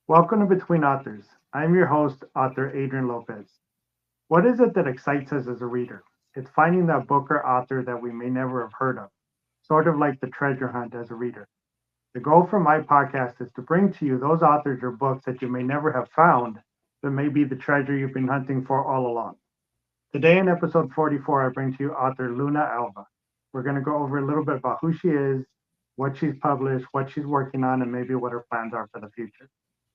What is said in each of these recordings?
Welcome to Between Authors. I'm your host, author Adrian Lopez. What is it that excites us as a reader? It's finding that book or author that we may never have heard of, sort of like the treasure hunt as a reader. The goal for my podcast is to bring to you those authors or books that you may never have found, but may be the treasure you've been hunting for all along. Today in episode 44, I bring to you author Luna Alva. We're going to go over a little bit about who she is, what she's published, what she's working on, and maybe what her plans are for the future.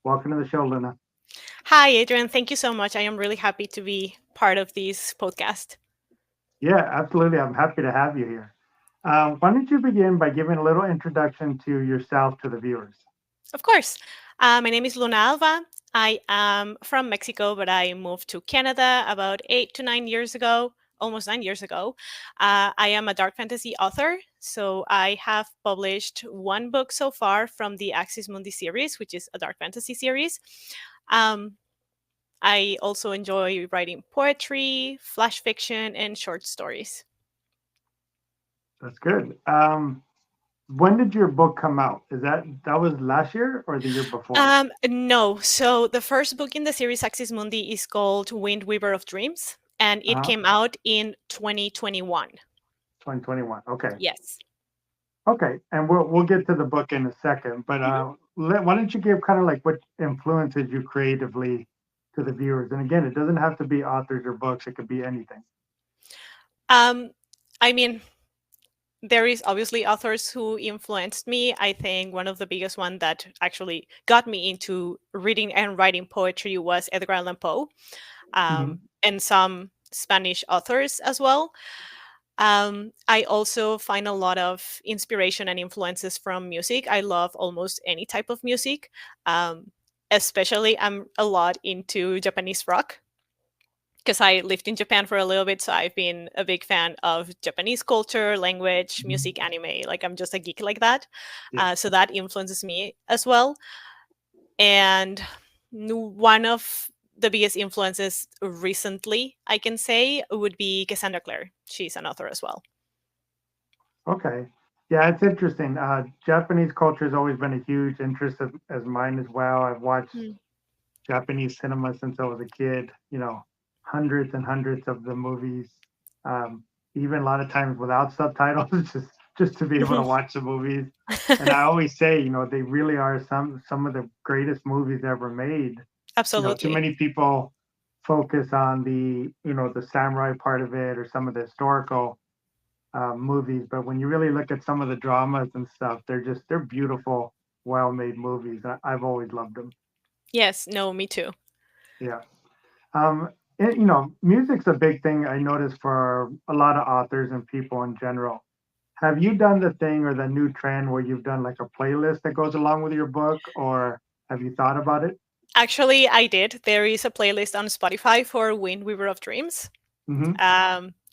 Welcome to the show, Luna. Hi, Adrian. Thank you so much. I am really happy to be part of this podcast. Yeah, absolutely. I'm happy to have you here. Why don't you begin by giving a little introduction to yourself to the viewers? Of course. My name is Luna Alva. I am from Mexico, but I moved to Canada about 8 to 9 years ago, almost 9 years ago. I am a dark fantasy author. So I have published one book so far from the Axis Mundi series, which is a dark fantasy series. Um, I also enjoy writing poetry, flash fiction, and short stories. That's good. When did your book come out? That was last year or the year before? No. So the first book in the series Axis Mundi is called Wind Weaver of Dreams, and it Uh-huh. came out in 2021. 2021. Okay. Yes. Okay. And we'll get to the book in a second, but Mhm. why don't you give kind of like what influences you creatively to the viewers? And again, it doesn't have to be authors or books; it could be anything. Um, I mean, there is obviously authors who influenced me. I think one of the biggest one that actually got me into reading and writing poetry was Edgar Allan Poe, Hmm. and some Spanish authors as well. I also find a lot of inspiration and influences from music. I love almost any type of music. Um, Especially, I'm a lot into Japanese rock because I lived in Japan for a little bit. So I've been a big fan of Japanese culture, language, Hmm. music, anime. Like I'm just a geek like that. Yeah. So that influences me as well. And one of the biggest influences recently, I can say, would be Cassandra Clare. She's an author as well. Okay. Yeah, it's interesting. Japanese culture has always been a huge interest as mine as well. I've watched Japanese cinema since I was a kid, hundreds and hundreds of the movies, um, even a lot of times without subtitles, just to be able to Mhm. watch the movies. And I always say, they really are some of the greatest movies ever made. Too Absolutely. many people focus on the samurai part of it or some of the historical movies, but when you really look at some of the dramas and stuff, they're beautiful, well-made movies. I've always loved them. Yes, no, me too. Yeah. Music's a big thing I notice for a lot of authors and people in general. Have you done the thing or the new trend where you've done like a playlist that goes along with your book, or have you thought about it? Actually, I did. There is a playlist on Spotify for Wind Weaver of Dreams. Hmm.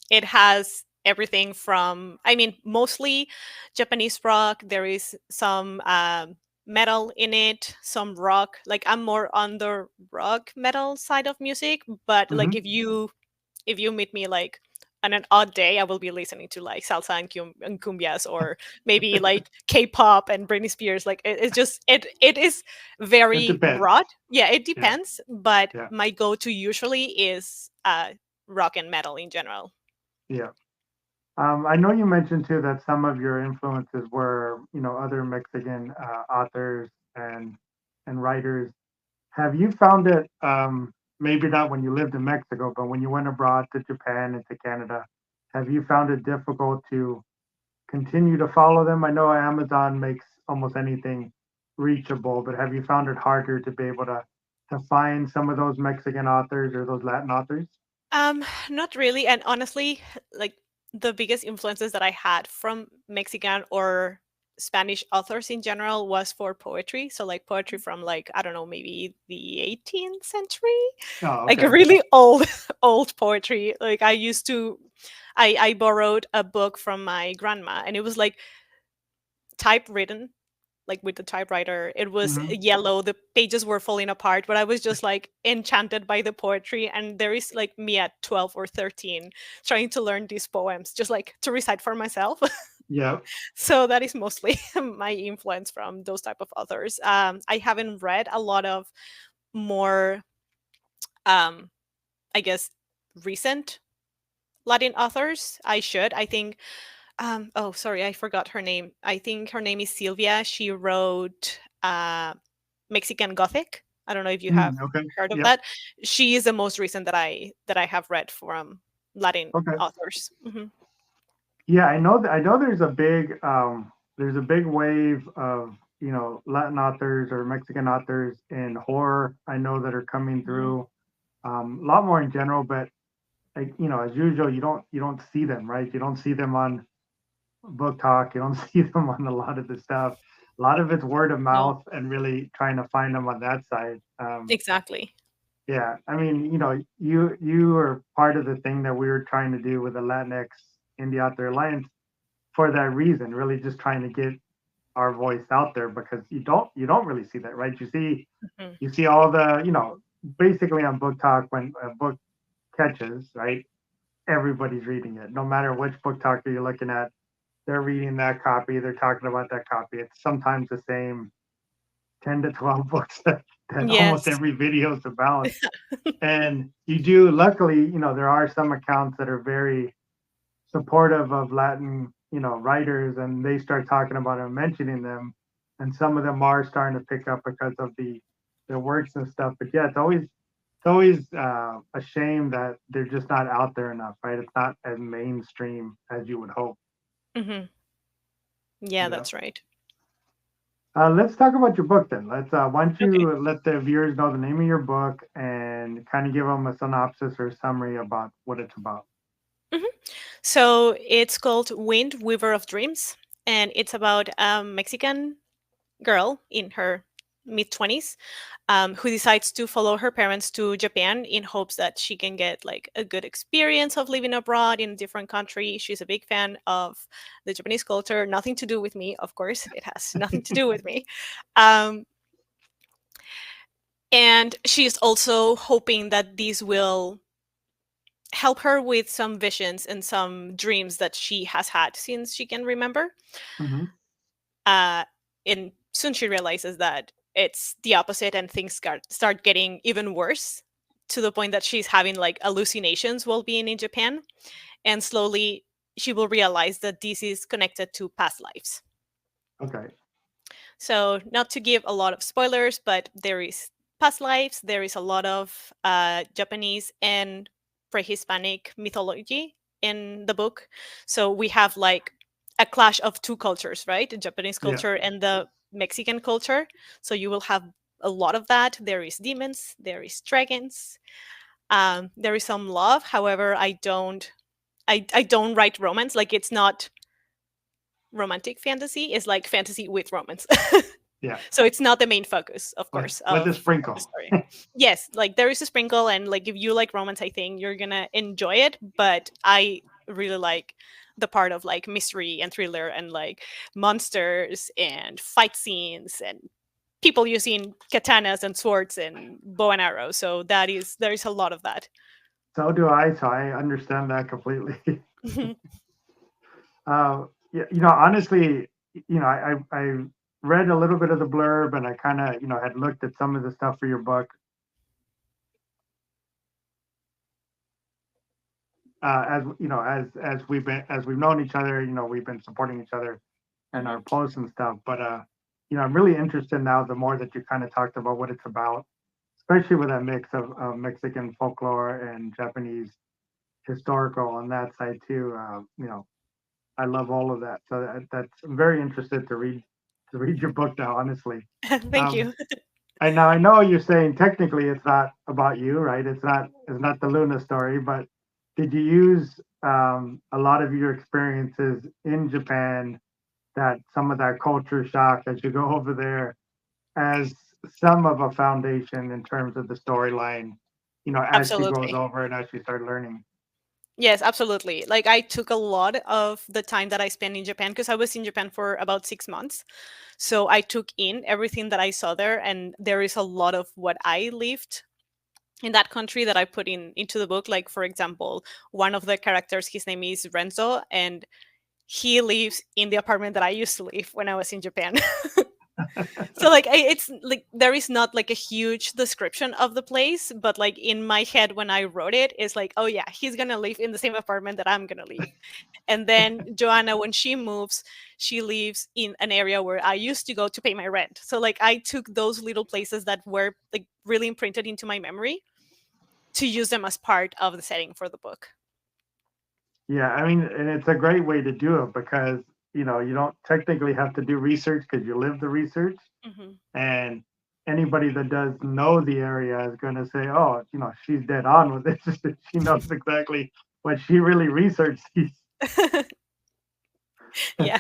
It has everything from, I mean, mostly Japanese rock. There is some metal in it, some rock. Like I'm more on the rock metal side of music, but like Hmm. if you meet me like on an odd day, I will be listening to like salsa and cumbias, or maybe like K-pop and Britney Spears. Like it's just it is It very depends. broad. Yeah, it Yeah. depends, but Yeah. my go-to usually is rock and metal in general. Yeah. I know you mentioned too that some of your influences were, other Mexican authors and writers. Have you found it, maybe not when you lived in Mexico, but when you went abroad to Japan and to Canada, have you found it difficult to continue to follow them? I know Amazon makes almost anything reachable, but have you found it harder to be able to find some of those Mexican authors or those Latin authors? Not really. And honestly, like the biggest influences that I had from Mexican or Spanish authors in general was for poetry. So like poetry from like, I don't know, maybe the 18th century, Oh, like a okay. really old, old poetry. Like I used to, I borrowed a book from my grandma, and it was like typewritten, like with the typewriter. It was Hmm. yellow, the pages were falling apart, but I was just like enchanted by the poetry. And there is like me at 12 or 13 trying to learn these poems just like to recite for myself. Yeah. So that is mostly my influence from those type of authors. I haven't read a lot of more, um, I guess, recent Latin authors. I should. I think. Oh, sorry, I forgot her name. I think her name is Sylvia. She wrote Mexican Gothic. I don't know if you have Okay. heard of Yep. that. She is the most recent that I have read from Latin Okay. authors. Yeah, I know that. I know there's a big wave of Latin authors or Mexican authors in horror. I know that are coming Mhm. through a lot more in general, but like as usual, you don't see them, right? You don't see them on book talk. You don't see them on a lot of the stuff. A lot of it's word of No, mouth and really trying to find them on that side. exactly. Yeah, I mean, you are part of the thing that we were trying to do with the Latinx Indie Author Alliance for that reason, really just trying to get our voice out there because you don't really see that, right? Mhm. You see all the, basically on book talk when a book catches, right? Everybody's reading it. No matter which book talker you're looking at, they're reading that copy, they're talking about that copy. It's sometimes the same 10 to 12 books that almost Yes. every video is about. And you do, luckily, there are some accounts that are very supportive of Latin, writers, and they start talking about and mentioning them, and some of them are starting to pick up because of their works and stuff. But yeah, it's always a shame that they're just not out there enough, right? It's not as mainstream as you would hope. hmm Yeah, Yeah. that's right. Let's talk about your book then. Why don't Okay. you let the viewers know the name of your book and kind of give them a synopsis or summary about what it's about? hmm So it's called Wind Weaver of Dreams, and it's about a Mexican girl in her mid 20s, who decides to follow her parents to Japan in hopes that she can get like a good experience of living abroad in a different country. She's a big fan of the Japanese culture. Nothing to do with me, of course. It has nothing to do with me. Um, and she's also hoping that this will help her with some visions and some dreams that she has had since she can remember. Hmm. Uh, and soon she realizes that it's the opposite and things start getting even worse to the point that she's having like hallucinations while being in Japan. And slowly she will realize that this is connected to past lives. Okay. So, not to give a lot of spoilers, but there is past lives, there is a lot of Japanese and pre Hispanic mythology in the book. So, we have like a clash of two cultures, right? The Japanese Yeah. culture and the Mexican culture. So, you will have a lot of that. There is demons, there is dragons, there is some love. However, I don't write romance. Like it's not romantic fantasy. It's like fantasy with romance. Yeah. So it's not the main focus, of course, With a of the sprinkle. story. Yes, like there is a sprinkle, and like if you like romance, I think you're gonna enjoy it. But I really like the part of like mystery and thriller and like monsters and fight scenes and people using katanas and swords and bow and arrow. So there is a lot of that. So do I. So I understand that completely. Yeah, honestly, I read a little bit of the blurb and I kind of, had looked at some of the stuff for your book. As we've known each other, we've been supporting each other and hmm our posts and stuff. But I'm really interested now. The more that you kind of talked about what it's about, especially with that mix of Mexican folklore and Japanese historical on that side too. I love all of that. So I'm very interested to read your book now. Honestly, Thank um, you. I know you're saying technically it's not about you, right? It's not the Luna story, but did you use a lot of your experiences in Japan, that some of that culture shock as you go over there, as some of a foundation in terms of the storyline, as she goes Absolutely. over and as she started learning? Yes, absolutely. Like I took a lot of the time that I spent in Japan because I was in Japan for about 6 months. So I took in everything that I saw there, and there is a lot of what I lived in that country that I put into the book. Like for example, one of the characters, his name is Renzo, and he lives in the apartment that I used to live when I was in Japan. So like it's like there is not like a huge description of the place, but like in my head when I wrote it, it's like, oh yeah, he's gonna live in the same apartment that I'm gonna live. And then Joanna, when she moves, she lives in an area where I used to go to pay my rent. So like I took those little places that were like really imprinted into my memory to use them as part of the setting for the book. Yeah, I mean, and it's a great way to do it because, you don't technically have to do research because you live the research. Hmm. And anybody that does know the area is going to say, oh, she's dead on with it. She knows exactly what she really researched. Yeah.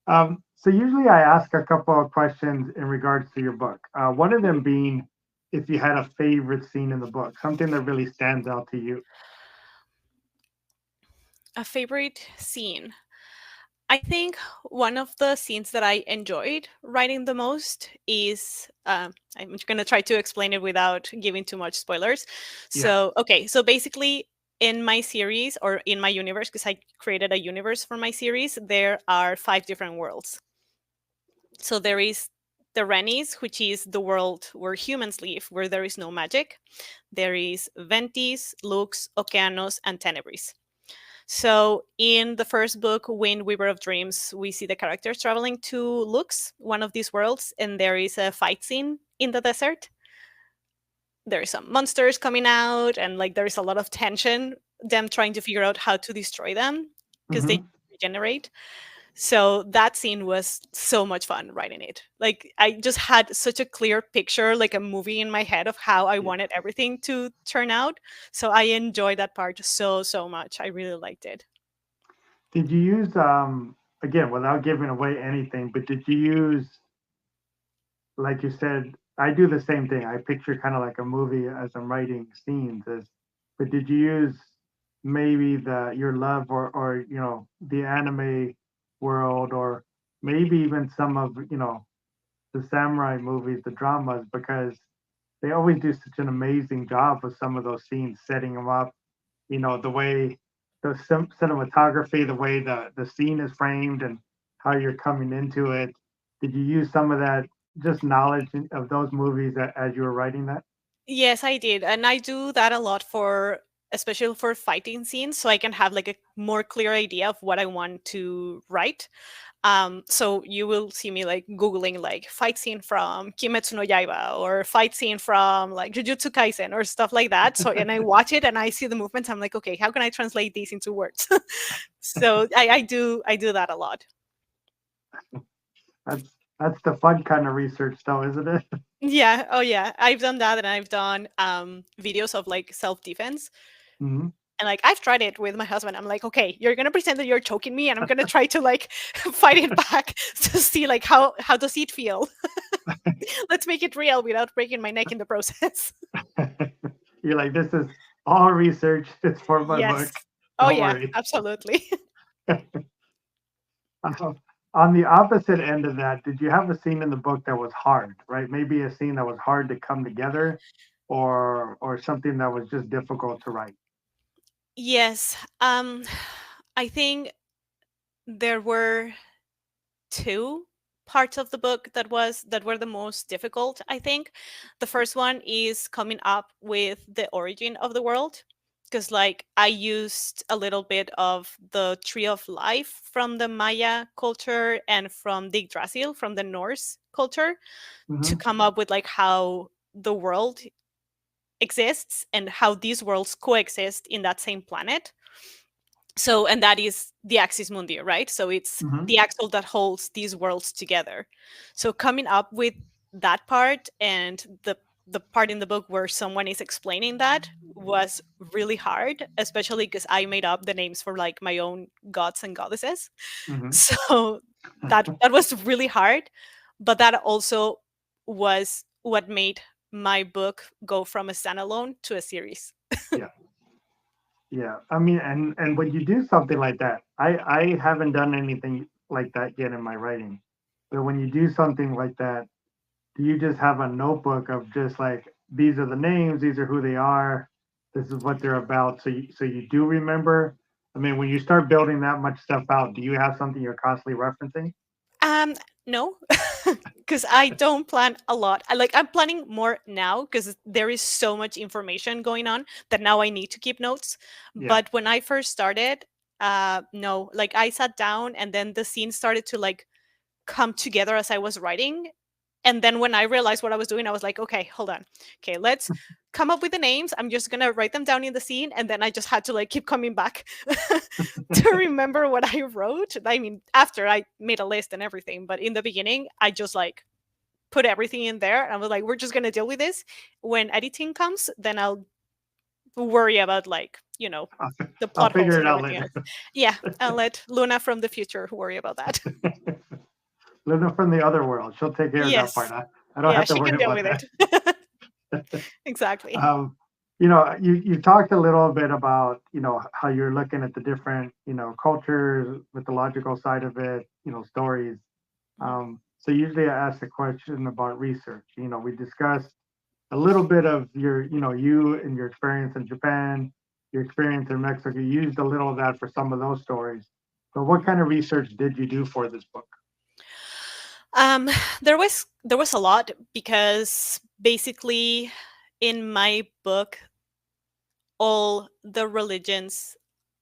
So usually I ask a couple of questions in regards to your book. One of Mhm. them being if you had a favorite scene in the book, something that really stands out to you. A favorite scene. I think one of the scenes that I enjoyed writing the most is I'm going to try to explain it without giving too much spoilers. Yeah. So, okay, so basically, in my series or in my universe, because I created a universe for my series, there are 5 different worlds. So, there is the Rennies, which is the world where humans live, where there is no magic. There is Ventis, Lux, Oceanos, and Tenebris. So in the first book, Wind Weaver of Dreams, we see the characters traveling to Lux, one of these worlds, and there is a fight scene in the desert. There's some monsters coming out, and like there's a lot of tension, them trying to figure out how to destroy them because they Hmm. regenerate. So that scene was so much fun writing it. Like I just had such a clear picture, like a movie in my head of how I Yeah. wanted everything to turn out. So I enjoyed that part so much. I really liked it. Did you use, again, without giving away anything, but did you use, like you said, I do the same thing. I picture kind of like a movie as I'm writing scenes but did you use maybe your love or the anime world or maybe even some of, the samurai movies, the dramas, because they always do such an amazing job with some of those scenes, setting them up, the way the cinematography, the way the scene is framed and how you're coming into it. Did you use some of that just knowledge of those movies as you were writing that? Yes, I did. And I do that a lot for especially for fighting scenes so I can have like a more clear idea of what I want to write. So you will see me like googling like fight scene from Kimetsu no Yaiba or fight scene from like Jujutsu Kaisen or stuff like that. So and I watch it and I see the movements. I'm like, okay, how can I translate these into words? So I do that a lot. That's the fun kind of research, though, isn't it? Yeah. Oh yeah. I've done that and I've done videos of like self defense. Hmm. And like I've tried it with my husband. I'm like, okay, you're gonna pretend that you're choking me, and I'm gonna try to like fight it back to see like how does it feel. Let's make it real without breaking my neck in the process. You're like, this is all research. It's for my Yes. book. Oh Don't yeah, worry. absolutely. Uh, on the opposite end of that, did you have a scene in the book that was hard, right? Maybe a scene that was hard to come together or something that was just difficult to write? Yes. I think there were two parts of the book that were the most difficult. I think the first one is coming up with the origin of the world, because like I used a little bit of the tree of life from the Maya culture and from the Yggdrasil from the Norse culture to Hmm. come up with like how the world exists and how these worlds coexist in that same planet. So and that is the axis mundi, right? So it's Hmm. the axle that holds these worlds together. So coming up with that part and the part in the book where someone is explaining that was really hard, especially because I made up the names for like my own gods and goddesses. Hmm. So that was really hard, but that also was what made my book go from a standalone to a series. Yeah. Yeah. I mean, and when you do something like that, I haven't done anything like that yet in my writing. But when you do something like that, do you just have a notebook of just like these are the names, these are who they are, this is what they're about, so you do remember, I mean, when you start building that much stuff out, do you have something you're constantly referencing? Um, no, because I don't plan a lot. I'm planning more now because there is so much information going on that now I need to keep notes. Yeah. But when I first started, no, like I sat down and then the scene started to like come together as I was writing. And then when I realized what I was doing, I was like, okay, hold on. Okay, let's come up with the names. I'm just gonna write them down in the scene, and then I just had to like keep coming back to remember what I wrote. I mean, after I made a list and everything, but in the beginning, I just like put everything in there. And I was like, we're just gonna deal with this. When editing comes, then I'll worry about I'll, the I'll plot holes figure it and out everything later. else. Yeah, I'll let Luna from the future worry about that. Luna from the other world, she'll take care of that part. Yes. I don't Yeah, have to she worry can deal about with that. it. Exactly. You talked a little bit about how you're looking at the different cultures, mythological side of it, stories. Mhm. So usually I ask a question about research. We discussed a little bit of you and your experience in Japan, your experience in Mexico. You used a little of that for some of those stories. But what kind of research did you do for this book? Um, there was a lot because basically in my book all the religions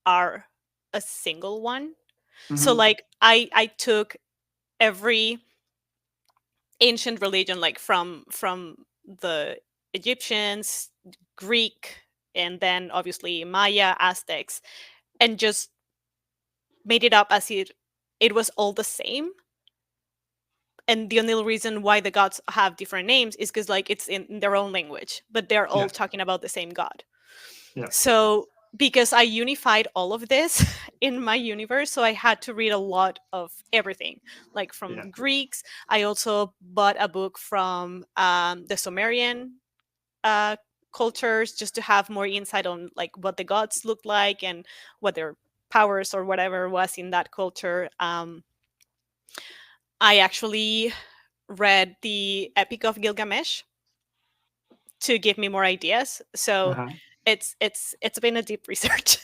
are a single one. So Hmm. like I took every ancient religion like from the Egyptians, Greek, and then obviously Maya, Aztecs, and just made it up as it was all the same. And the only reason why the gods have different names is because like it's in their own language, but they're all Yeah, talking about the same god. yeah, So because I unified all of this in my universe, so I had to read a lot of everything, like yeah, from Greeks. I also bought a book from the Sumerian uh, cultures just to have more insight on like what the gods looked like and what their powers or whatever was in that culture. I actually read the Epic of Gilgamesh to give me more ideas. So uh-huh. it's been a deep research.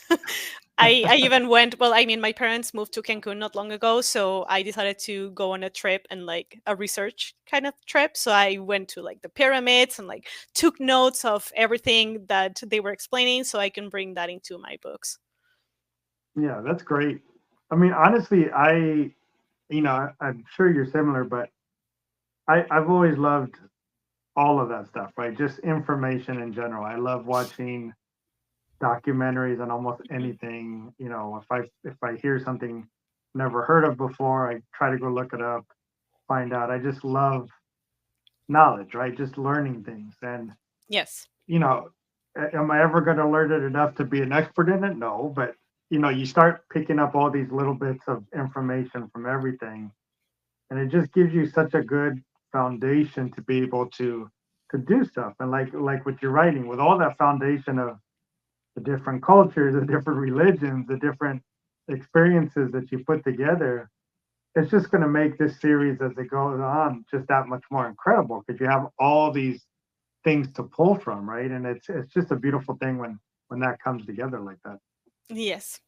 I even went, well, I mean my parents moved to Cancun not long ago, so I decided to go on a trip and like a research kind of trip. So I went to like the pyramids and like took notes of everything that they were explaining so I can bring that into my books. Yeah, that's great. I mean, honestly, I'm sure you're similar, but I've always loved all of that stuff, right? Just information in general. I love watching documentaries on almost Mhm. anything. If I hear something never heard of before, I try to go look it up, find out. I just love knowledge, right? Just learning things. And Yes. you know, am I ever going to learn it enough to be an expert in it? No, but you start picking up all these little bits of information from everything, and it just gives you such a good foundation to be able to do stuff. And like with your writing, with all that foundation of the different cultures, the different religions, the different experiences that you put together, it's just going to make this series as it goes on just that much more incredible because you have all these things to pull from, right? And it's just a beautiful thing when that comes together like that. Yes.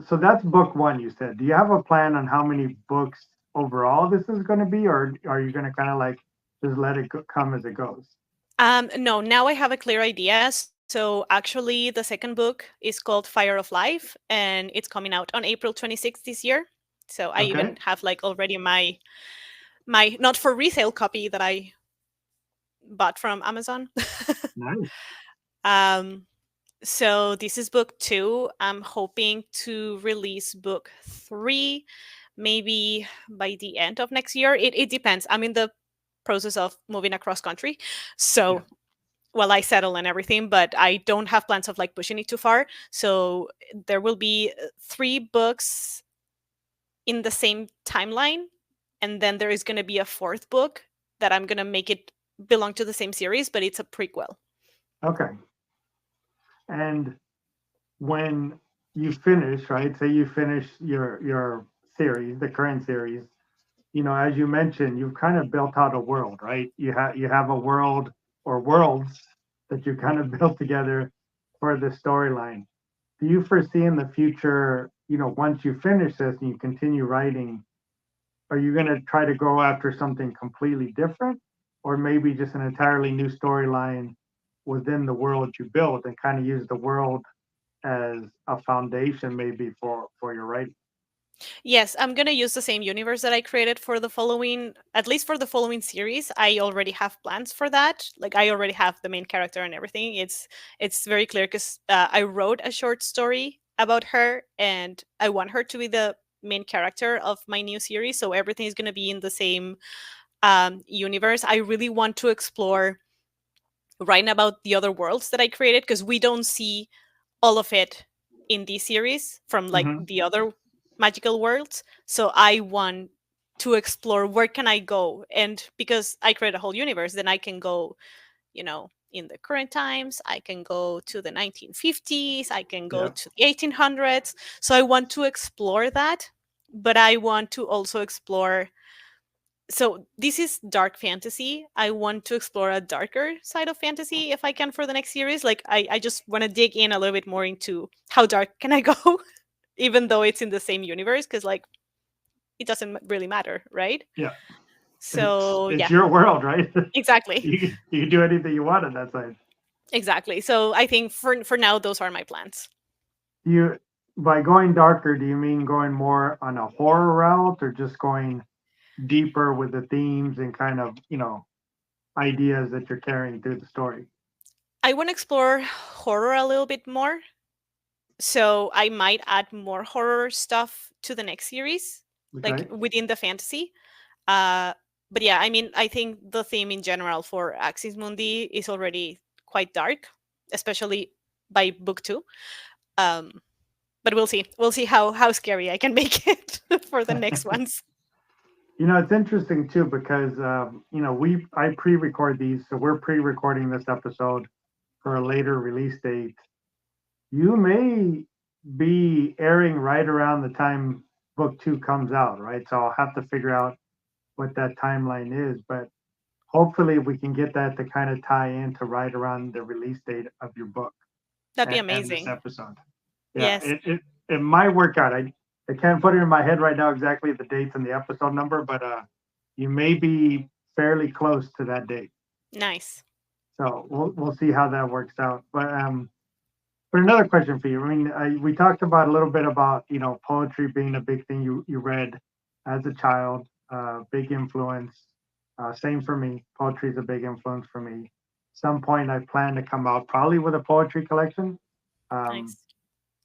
So that's book one, you said. Do you have a plan on how many books overall this is going to be, or are you going to kind of like just let it come as it goes? No, now I have a clear idea. So actually, the second book is called Fire of Life, and it's coming out on April 26th this year. So I Okay, even have like already my not for resale copy that I bought from Amazon. nice. um, so this is book two. I'm hoping to release book three maybe by the end of next year. It depends. I'm in the process of moving across country. Yeah, So well, I settle and everything, but I don't have plans of like pushing it too far. So there will be three books in the same timeline, and then there is going to be a fourth book that I'm going to make it belong to the same series, but it's a prequel. okay. And when you finish, right? Say you finish your series, the current series. As you mentioned, you've kind of built out a world, right? You have a world or worlds that you kind of built together. for the storyline. Do you foresee in the future, once you finish this and you continue writing, are you going to try to go after something completely different, or maybe just an entirely new storyline within the world you built and kind of use the world as a foundation maybe for your writing? Yes, I'm gonna use the same universe that I created for the following, at least for the following series. I already have plans for that. Like I already have the main character and everything. It's very clear because I wrote a short story about her, and I want her to be the main character of my new series. So everything is gonna be in the same universe. I really want to explore writing about the other worlds that I created because we don't see all of it in this series from like Hmm. the other magical worlds. So I want to explore where can I go, and because I create a whole universe, then I can go, in the current times. I can go to the 1950s. I can go Yeah. to the 1800s. So I want to explore that, but I want to also explore, so this is dark fantasy. I want to explore a darker side of fantasy if I can for the next series. Like I just want to dig in a little bit more into how dark can I go, even though it's in the same universe, because like it doesn't really matter, right? Yeah. It's So it's yeah, your world, right? exactly. You can do anything you want on that side. Exactly. So I think for now those are my plans. You By going darker, do you mean going more on a horror route or just going deeper with the themes and kind of, ideas that you're carrying through the story? I want to explore horror a little bit more. So I might add more horror stuff to the next series, like Okay. within the fantasy. Uh, but yeah, I mean, I think the theme in general for Axis Mundi is already quite dark, especially by book two. Um, but we'll see. We'll see how scary I can make it for the next ones. It's interesting too because I pre-record these, so we're pre-recording this episode for a later release date. You may be airing right around the time book two comes out, right? So I'll have to figure out what that timeline is, but hopefully we can get that to kind of tie into right around the release date of your book That'd be and this amazing. episode. Yeah, Yes, it might work out. I can't put it in my head right now exactly the dates and the episode number, but you may be fairly close to that date. nice. So we'll see how that works out. But another question for you. I mean, we talked about a little bit about poetry being a big thing you read as a child, big influence. Same for me. Poetry is a big influence for me. Some point I plan to come out probably with a poetry collection, um, Nice.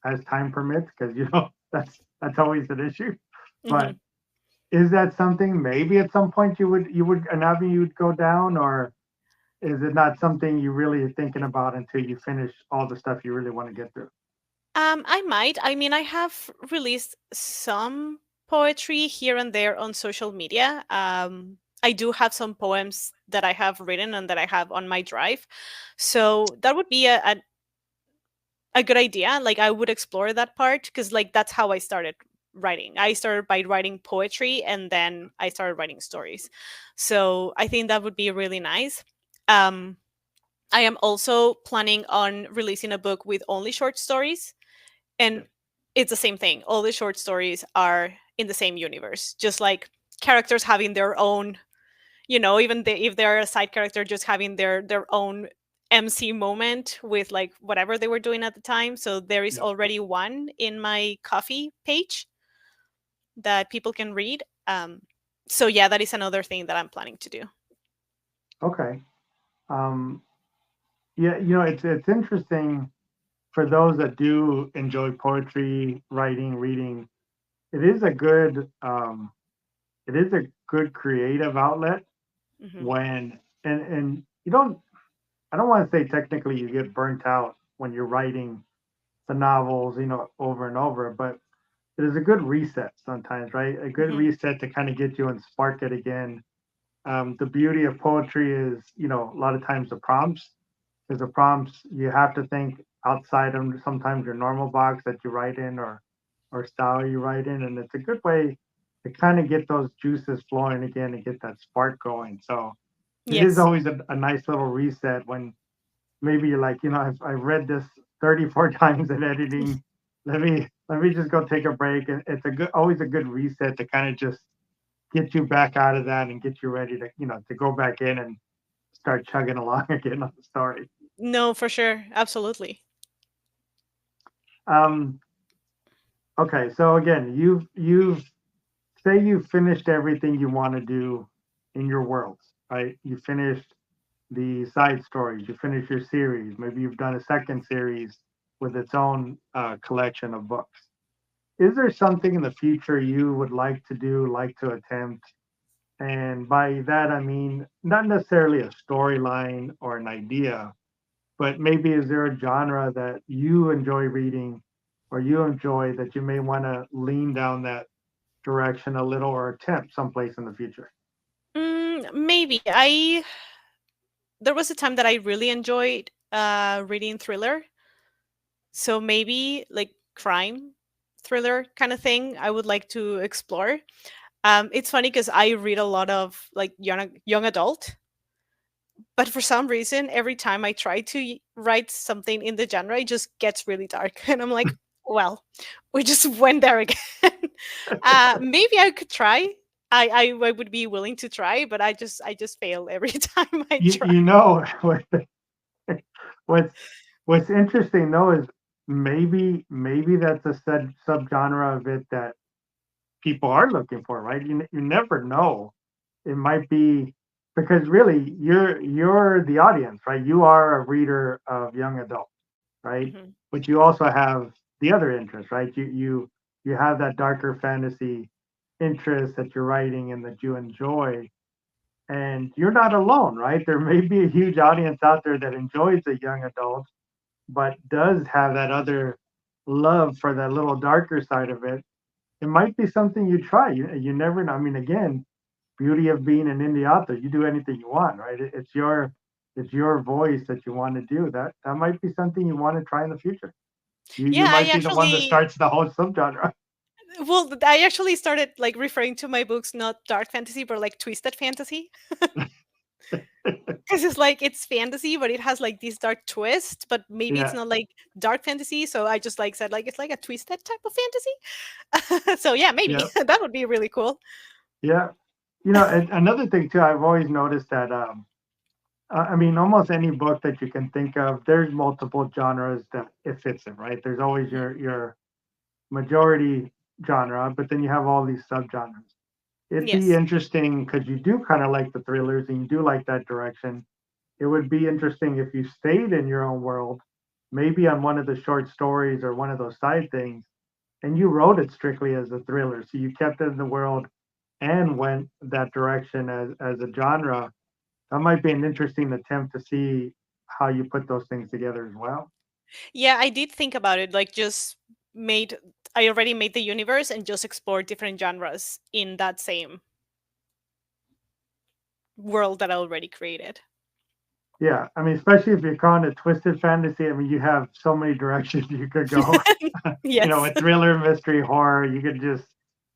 as time permits, because that's always an issue. Hmm. But is that something maybe at some point you would an avenue you'd go down, or is it not something you really are thinking about until you finish all the stuff you really want to get through? I might. I mean, I have released some poetry here and there on social media. I do have some poems that I have written and that I have on my drive. So that would be a good idea. Like I would explore that part because like that's how I started writing. I started by writing poetry and then I started writing stories. So I think that would be really nice. Um, I am also planning on releasing a book with only short stories, and it's the same thing. All the short stories are in the same universe, just like characters having their own, even if they're a side character, just having their own MC moment with like whatever they were doing at the time. So there is Yeah. already one in my coffee page that people can read. So yeah, that is another thing that I'm planning to do. Okay. Um, yeah, it's interesting for those that do enjoy poetry, writing, reading. It is a good it is a good creative outlet Hmm. when and you don't I don't want to say technically you get burnt out when you're writing the novels, over and over, but it is a good reset sometimes, right? A good Hmm. reset to kind of get you and spark it again. The beauty of poetry is, a lot of times the prompts, because the prompts you have to think outside of sometimes your normal box that you write in or style you write in, and it's a good way to kind of get those juices flowing again and get that spark going. So it is Yes. always a nice little reset when maybe you're like, I've read this 34 times in editing. Let me just go take a break. And it's a good always a good reset to kind of just get you back out of that and get you ready to to go back in and start chugging along again on the story. No, for sure. Absolutely. Um, okay, so again, you've say you finished everything you want to do in your worlds, right? You finished the side stories, you finished your series, maybe you've done a second series with its own collection of books. Is there something in the future you would like to do, like to attempt? And by that, I mean not necessarily a storyline or an idea, but maybe is there a genre that you enjoy reading or you enjoy that you may want to lean down that direction a little or attempt someplace in the future? Maybe there was a time that I really enjoyed reading thriller. So maybe like crime thriller kind of thing I would like to explore. It's funny because I read a lot of like young adult, but for some reason, every time I try to write something in the genre, it just gets really dark, and I'm like, well, we just went there again. Maybe I could try. I would be willing to try, but I just fail every time I You, try. you know what's what's interesting though is maybe that's a subgenre of it that people are looking for, right? You never know. It might be because really you're the audience, right? You are a reader of young adult, right? Mhm. But you also have the other interest, right? You have that darker fantasy interest that you're writing and that you enjoy, and you're not alone, right? There may be a huge audience out there that enjoys the young adult, but does have that other love for that little darker side of it. It might be something you try. You never know. I mean, again, beauty of being an indie author, you do anything you want, right? It's your voice that you want to do. That might be something you want to try in the future. You Yeah, I might be the one that actually starts the whole subgenre. I actually started like referring to my books not dark fantasy, but like twisted fantasy. Because it's like it's fantasy, but it has like this dark twist, but maybe it's Yeah, not like dark fantasy. So I just like said like it's like a twisted type of fantasy. So yeah, maybe yeah, that would be really cool. yeah. And another thing too, I've always noticed that I mean, almost any book that you can think of, there's multiple genres that it fits in, right? There's always Mhm. your majority genre, but then you have all these subgenres. It'd be Yes. interesting because you do kind of like the thrillers and you do like that direction. It would be interesting if you stayed in your own world, maybe on one of the short stories or one of those side things, and you wrote it strictly as a thriller. So you kept it in the world and went that direction as a genre. That might be an interesting attempt to see how you put those things together as well. Yeah, I did think about it. Like just made I already made the universe and just explored different genres in that same world that I already created. Yeah, I mean, especially if you're calling it twisted fantasy, I mean, you have so many directions you could go. Yes. A thriller, mystery, horror, you could just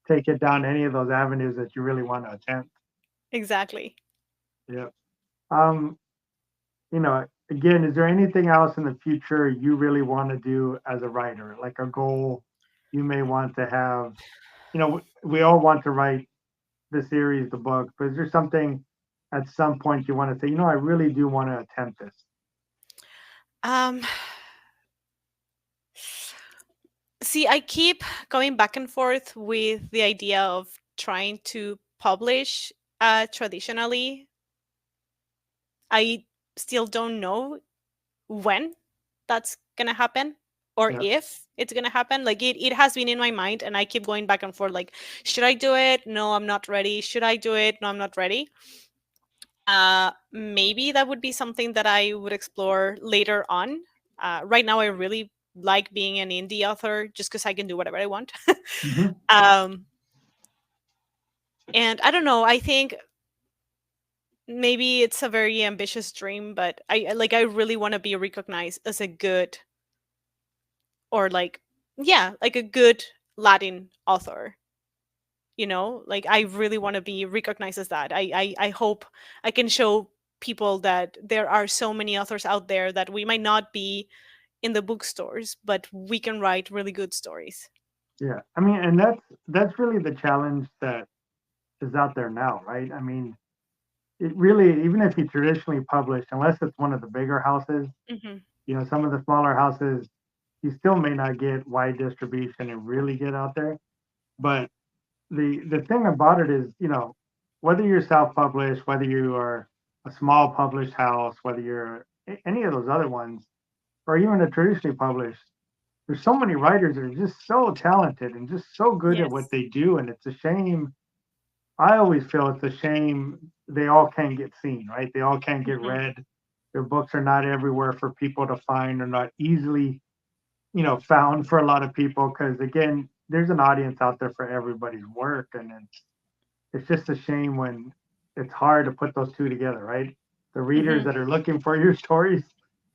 take it down any of those avenues that you really want to attempt. Exactly. Yeah. Um, again, is there anything else in the future you really want to do as a writer, like a goal you may want to have? We all want to write the series, the book, but is there something at some point you want to say, I really do want to attempt this? Um See, I keep going back and forth with the idea of trying to publish traditionally. I still don't know when that's gonna happen or Yeah. if it's gonna happen. Like it has been in my mind and I keep going back and forth like, should I do it? No, I'm not ready. Should I do it? No, I'm not ready. Maybe that would be something that I would explore later on. Right now I really like being an indie author just because I can do whatever I want. Hmm. um and I don't know, I think maybe it's a very ambitious dream, but I really want to be recognized as a good or like yeah, like a good Latin author. Like I really want to be recognized as that. I hope I can show people that there are so many authors out there that we might not be in the bookstores, but we can write really good stories. Yeah. I mean, and that's really the challenge that is out there now, right? I mean, it really, even if you traditionally publish, unless it's one of the bigger houses, Hmm. some of the smaller houses, you still may not get wide distribution and really get out there. But the thing about it is, whether you're self-published, whether you are a small published house, whether you're any of those other ones, or even a traditionally published, there's so many writers that are just so talented and just so good at what Yes. they do, and it's a shame. I always feel it's a shame they all can't get seen, right? They all can't get Hmm. read. Their books are not everywhere for people to find, or not easily, found for a lot of people. Because again, there's an audience out there for everybody's work, and it's just a shame when it's hard to put those two together, right? The readers Hmm. that are looking for your stories,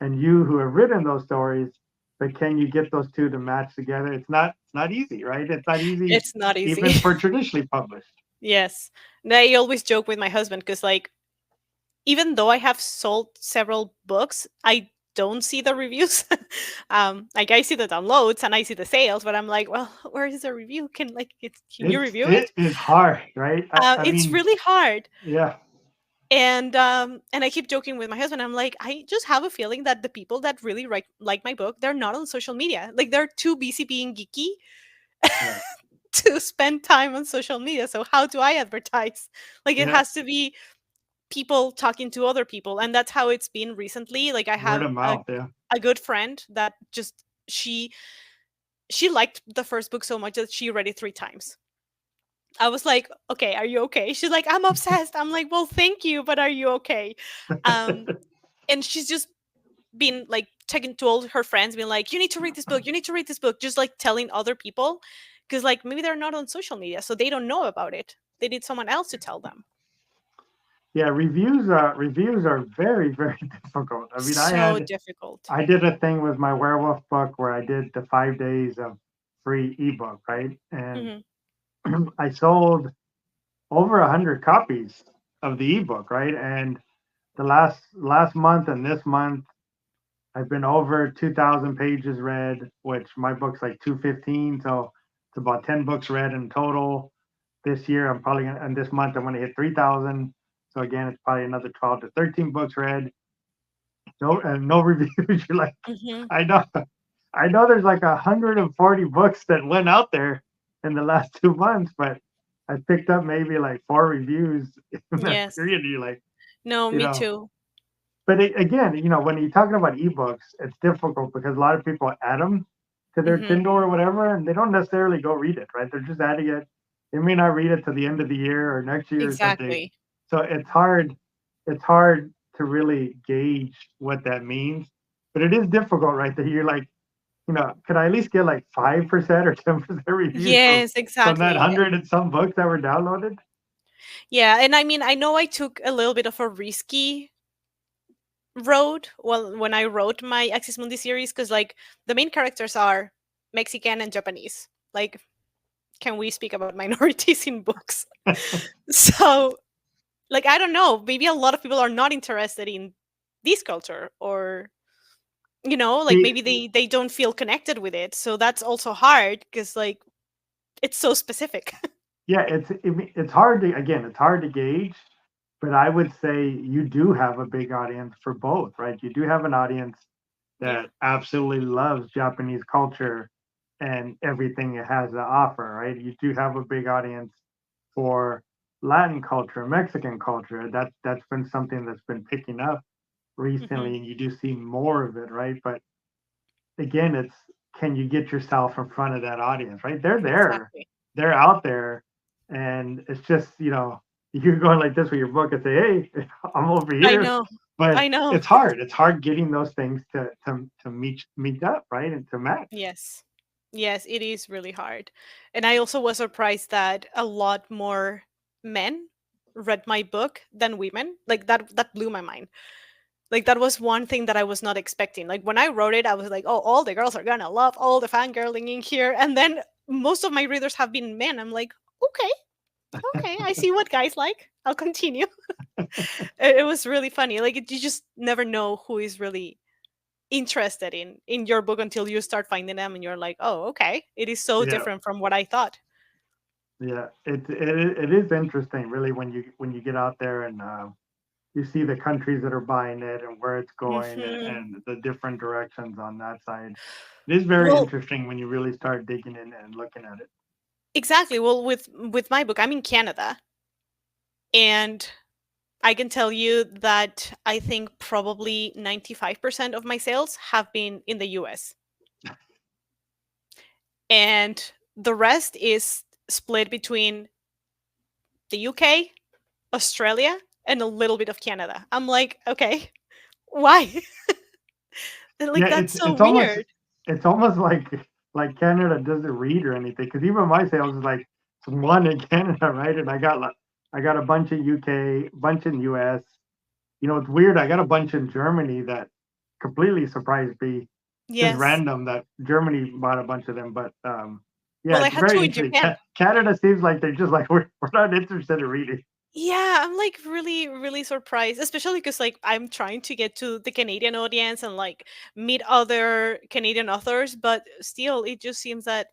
and you who have written those stories, but can you get those two to match together? It's not easy, right? It's not easy It's not easy. even for traditionally published. Yes. And I always joke with my husband because, like, even though I have sold several books, I don't see the reviews. Like, I see the downloads and I see the sales, but I'm like, well, where is the review? Can you It's review it it? is hard, right? I It's mean, really hard. yeah, And I keep joking with my husband. I'm like, I just have a feeling that the people that really like my book, they're not on social media. Like, they're too busy being geeky yeah, to spend time on social media. So how do I advertise? Like, it yeah. has to be people talking to other people, and that's how it's been recently. Like, I Word have of mouth, yeah. a good friend that just she liked the first book so much that she read it 3 times. I was like, okay, are you okay? She's like, I'm obsessed. I'm like, well, thank you, but are you okay? um and she's just been like taking to all her friends, being like, you need to read this book, you need to read this book, just like telling other people, because like maybe they're not on social media, so they don't know about it. They need someone else to tell them. Yeah, reviews are very, very difficult. I mean, So difficult. I did a thing with my werewolf book where I did the 5 days of free ebook, right? And Hmm. I sold over 100 copies of the ebook, right? And the last month and this month, I've been over 2,000 pages read, which my book's like 215, so it's about 10 books read in total. This year, I'm probably gonna, and this month I'm gonna hit 3,000. So again, it's probably another 12 to 13 books read. No reviews. You're like, Hmm. I know, I know. There's like 140 books that went out there in the last 2 months, but I picked up maybe like four reviews in that Yes. period. You're like, No, you me know, too. but again, when you're talking about ebooks, it's difficult because a lot of people add them to their Hmm. Kindle or whatever, and they don't necessarily go read it, right? They're just adding it. They may not read it to the end of the year or next year or something. Exactly. So it's hard. It's hard to really gauge what that means, but it is difficult, right? That you're like, could I at least get like 5% or 10% reviews Yes, from that exactly. 100 and some books that were downloaded? Yeah, and I mean, I know I took a little bit of a risky road, well, when I wrote my Axis Mundi series, because like the main characters are Mexican and Japanese. Like, can we speak about minorities in books? So, like, I don't know, maybe a lot of people are not interested in this culture, or like See, maybe they don't feel connected with it. So that's also hard because like it's so specific. yeah, it's hard to, again, it's hard to gauge, but I would say you do have a big audience for both, right? You do have an audience Yeah. that absolutely loves Japanese culture and everything it has to offer, right? You do have a big audience for Latin culture, Mexican culture. That's been something that's been picking up Hmm. recently, and you do see more of it, right? But again, it's, can you get yourself in front of that audience, right? They're there, Exactly. they're out there, and it's just, you're going like this with your book and say, hey, I'm over I here. know. But I know. it's hard. It's hard getting those things to meet up, right? And to match. Yes. Yes, it is really hard. And I also was surprised that a lot more men read my book than women. Like, that blew my mind. Like, that was one thing that I was not expecting. Like, when I wrote it, I was like, oh, all the girls are gonna love all the fangirling in here. And then most of my readers have been men. I'm like, okay, okay, I see what guys like. I'll continue. It was really funny. Like, you just never know who is really interested in your book until you start finding them and you're like, oh, okay, it is so Yeah, different from what I thought. yeah. It is interesting, really, when you get out there and you see the countries that are buying it and where it's going Hmm. and the different directions on that side. It is very Well, interesting when you really start digging in and looking at it. exactly. Well, with my book, I'm in Canada, and I can tell you that I think probably 95% of my sales have been in the US, and the rest is split between the UK, Australia, and a little bit of Canada. I'm like, okay, why? Like, Yeah, that's so it's almost weird. like Canada doesn't read or anything because even my sales is like it's one in Canada, right? And I got a bunch in UK, bunch in US. You know, it's weird. I got a bunch in Germany that completely surprised me. Just Yes. random that Germany bought a bunch of them, but yeah, Well, I it's had very two in interesting. Japan. Canada seems like they're just like we're not interested in reading. Yeah, I'm like really, really surprised, especially because like I'm trying to get to the Canadian audience and like meet other Canadian authors, but still, it just seems that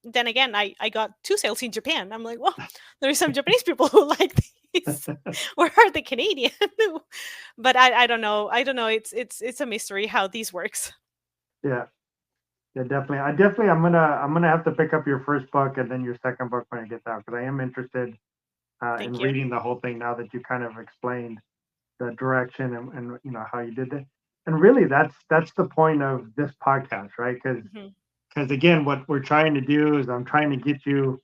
then again, I got two sales in Japan. I'm like, well, there's some Japanese people who like these. Where are the Canadian? But I don't know. I don't know. It's a mystery how this works. Yeah, yeah, definitely. I'm gonna have to pick up your first book and then your second book when I get that because I am interested in Thank you. reading the whole thing now that you kind of explained the direction and you know how you did it. And really, that's the point of this podcast, right? Hmm. Because again, what we're trying to do is I'm trying to get you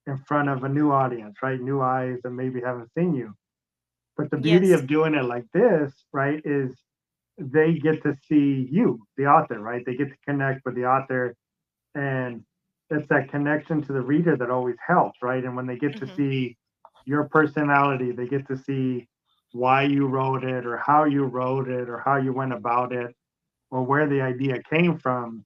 in front of a new audience, right? New eyes that maybe haven't seen you. But the beauty Yes. of doing it like this, right, is they get to see you, the author, right? They get to connect with the author, and it's that connection to the reader that always helps, right? And when they get to Hmm. see your personality, they get to see why you wrote it or how you wrote it or how you went about it or where the idea came from.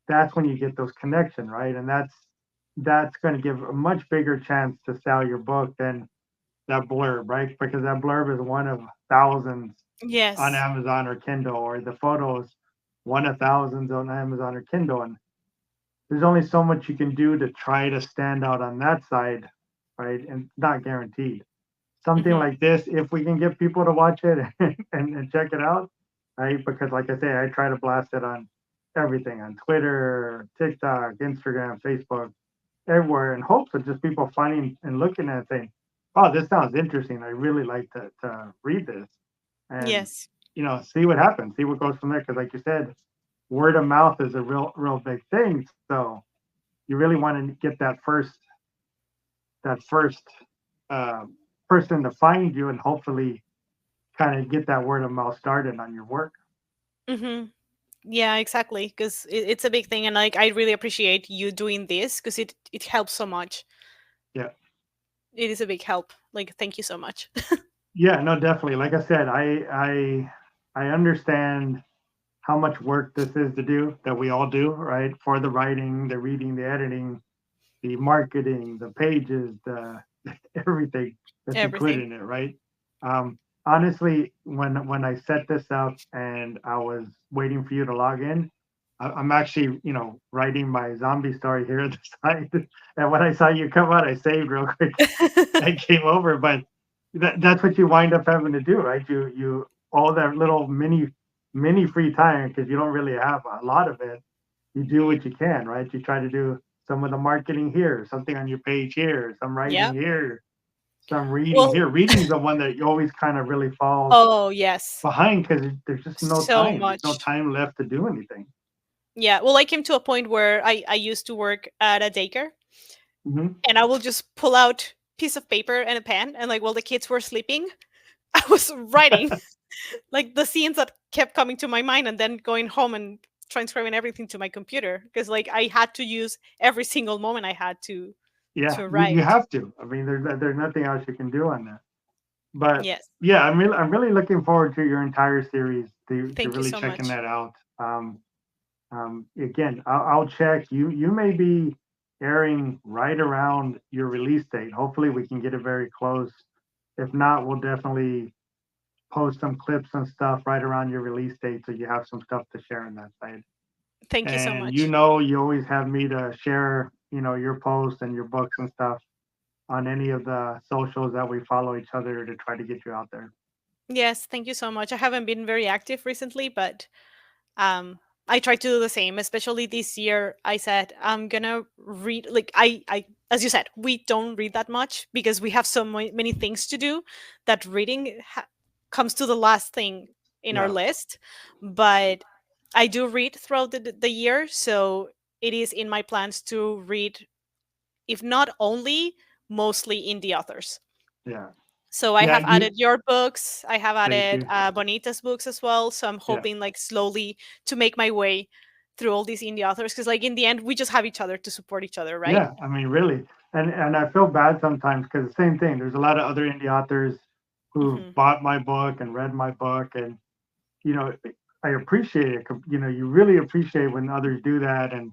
That's when you get those connection, right? And that's going to give a much bigger chance to sell your book than that blurb, right? Because that blurb is one of thousands on Yes. Amazon or Kindle, or the photos one of thousands on Amazon or Kindle. And there's only so much you can do to try to stand out on that side, right? And not guaranteed. Something Hmm. like this, if we can get people to watch it and check it out, right? Because like I say, I try to blast it on everything on Twitter, TikTok, Instagram, Facebook, everywhere in hopes of just people finding and looking at it saying, oh, this sounds interesting. I really like to read this. And, Yes. you know, see what happens, see what goes from there. Cause like you said, word of mouth is a real big thing. So you really want to get that first uh, person to find you and hopefully kind of get that word of mouth started on your work. Hmm. Yeah, exactly. Because it's a big thing, and like I really appreciate you doing this because it helps so much. Yeah. It is a big help. Like, thank you so much. Yeah, no, definitely. Like I said, I understand how much work this is to do that we all do, right? For the writing, the reading, the editing, the marketing, the pages, the everything that you put Everything. in it, right? Honestly, when I set this up and I was waiting for you to log in, I'm actually, you know, writing my zombie story here at the side. And when I saw you come out, I saved real quick. I came over, but that's what you wind up having to do, right? You all that little mini free time because you don't really have a lot of it. You do what you can, right? You try to do some of the marketing here, something on your page here, some writing Yep. here, some reading Well, here. Reading's the one that you always kind of really falls oh yes, behind because there's just no so time. There's no much. time left to do anything. Yeah. Well, I came to a point where I used to work at a daycare, Hmm. and I will just pull out piece of paper and a pen, and like while the kids were sleeping, I was writing like the scenes that kept coming to my mind, and then going home and transcribing everything to my computer because like I had to use every single moment I had Yeah, to you write. have to. I mean, there's nothing else you can do on that. But Yes. yeah, I'm really looking forward to your entire series to Thank you really so checking much. that out. Again, I'll check. You may be airing right around your release date. Hopefully, we can get it very close. If not, we'll definitely post some clips and stuff right around your release date so you have some stuff to share on that side. Thank you so And much. you always have me to share, your posts and your books and stuff on any of the socials that we follow each other to try to get you out there. Yes, thank you so much. I haven't been very active recently, but um I try to do the same. Especially this year, I said I'm gonna read. Like I as you said, we don't read that much because we have so many things to do that reading comes to the last thing in our Yeah, list. But I do read throughout the year, so it is in my plans to read, if not only, mostly indie authors. yeah, So I yeah. have added your books. I have Thank added you. Bonita's books as well. So I'm Yeah, hoping, like, slowly to make my way through all these indie authors, because, like, in the end, we just have each other to support each other, right? yeah. I mean, really, and I feel bad sometimes because the same thing. There's a lot of other indie authors who've Hmm. bought my book and read my book, and you know, I appreciate it. You really appreciate when others do that and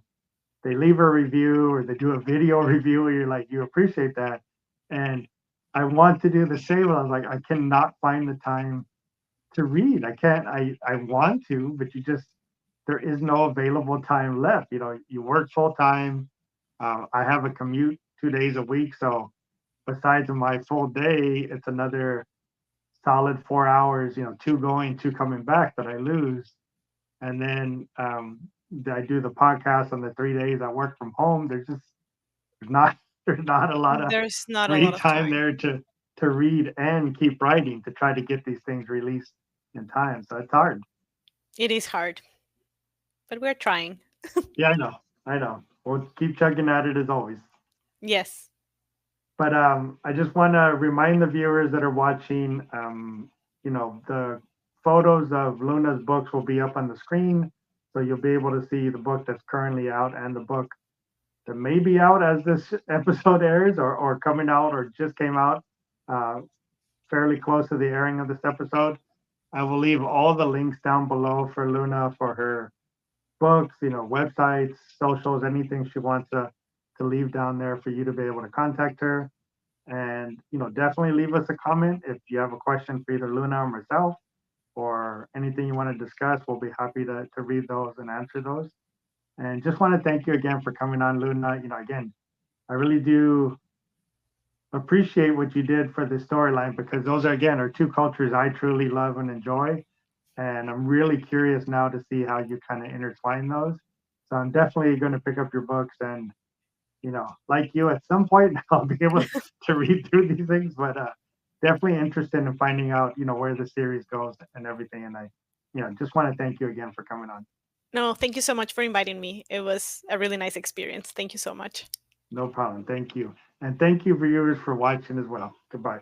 they leave a review or they do a video review. You're like, you appreciate that, and I want to do the same. I was like, I cannot find the time to read. I can't. I want to, but there is no available time left. You work full time. I have a commute 2 days a week, so besides my full day, it's another solid 4 hours. Two going, two coming back that I lose, and then I do the podcast on the 3 days I work from home. There's not there's not a lot of There's not a free lot of time time. there to read and keep writing to try to get these things released in time. So it's hard. It is hard, but we're trying. Yeah, I know. I know. We'll keep chugging at it as always. Yes. But I just want to remind the viewers that are watching, the photos of Luna's books will be up on the screen. So you'll be able to see the book that's currently out and the book that may be out as this episode airs or coming out or just came out uh, fairly close to the airing of this episode. I will leave all the links down below for Luna for her books, websites, socials, anything she wants to leave down there for you to be able to contact her. And definitely leave us a comment if you have a question for either Luna or myself or anything you want to discuss. We'll be happy to read those and answer those. And just want to thank you again for coming on, Luna. Again, I really do appreciate what you did for the storyline because those are again are two cultures I truly love and enjoy. And I'm really curious now to see how you kind of intertwine those. So I'm definitely going to pick up your books and like you at some point I'll be able to read through these things, but definitely interested in finding out, where the series goes and everything. And I, just want to thank you again for coming on. No, thank you so much for inviting me. It was a really nice experience. Thank you so much. No problem. Thank you. And thank you viewers for watching as well. Goodbye.